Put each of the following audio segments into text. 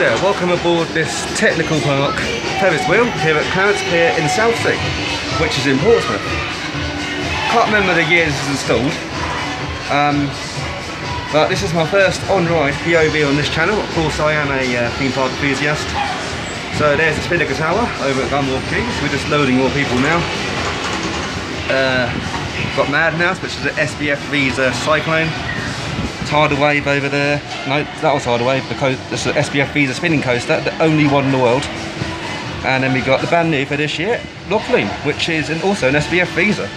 there, welcome aboard this technical park Ferris wheel here at Clarance Pier in Southsea, which is in Portsmouth. Can't remember the year this was installed, but this is my first on-ride POV on this channel. Of course I am a theme park enthusiast. So there's the Spinnaker Tower over at Keys. We're just loading more people now. Got Madhouse, which is an SBF Visa Cyclone. Tidal Wave over there. No, that was Tidal Wave. This is an SBF Visa spinning coaster, the only one in the world. And then we got the brand new for this year, Loughlin, which is also an SBF Visa.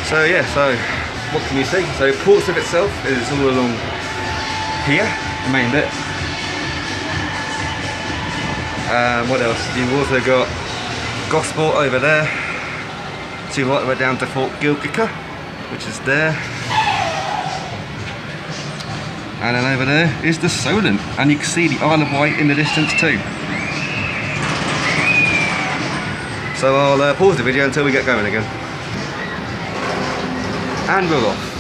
So yeah, so what can you see? So Portsmouth itself is all along here, the main bit. What else? You've also got Gosport over there, to right the way down to Fort Gilgica, which is there. And then over there is the Solent, and you can see the Isle of Wight in the distance too. So I'll pause the video until we get going again. And we're off.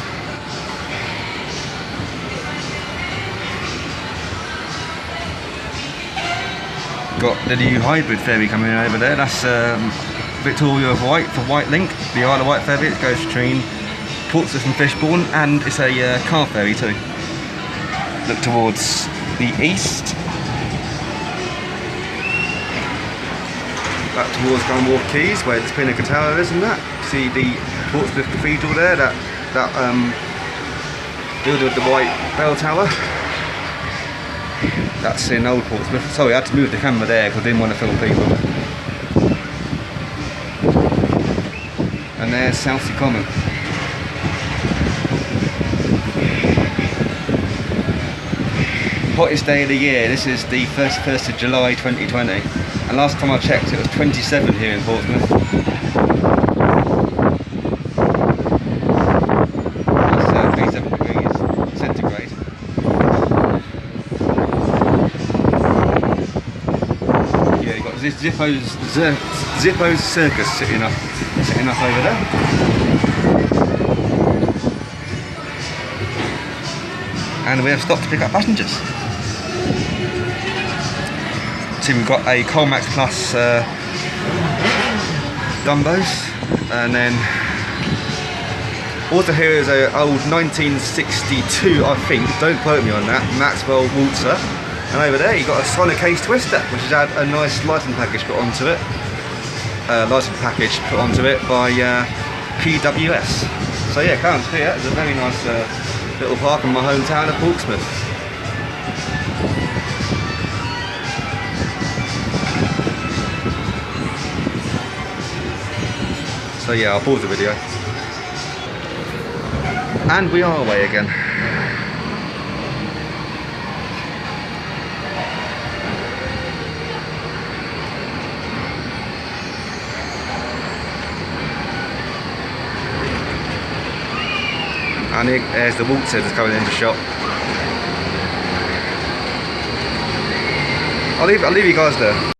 Got the new hybrid ferry coming in over there. That's Victoria of Wight for Wight Link, the Isle of Wight ferry. It goes between Portsmouth and Fishbourne, and it's a car ferry too. Look towards the east, back towards Keys, where the Spinnaker Tower is, and that. See the Portsmouth Cathedral there, that building with the white bell tower. That's in Old Portsmouth. Sorry, I had to move the camera there because I didn't want to film people. And there's Southsea Common. Hottest day of the year. This is the 31st of July 2020, and last time I checked it was 27 here in Portsmouth. That's 37 degrees centigrade. Yeah, you've got this Zippo's Circus sitting up over there. And we have stopped to pick up passengers. So we've got a Colmax Plus Dumbos, and then also here is an old 1962, I think, don't quote me on that, Maxwell Waltzer. And over there you've got a Sonic Case Twister, which has had a nice license package put onto it. By PWS. So yeah, Clarance Pier is a very nice little park in my hometown of Portsmouth. So yeah, I'll pause the video. And we are away again. And there's the Waltzer that's coming into shot. I'll leave you guys there.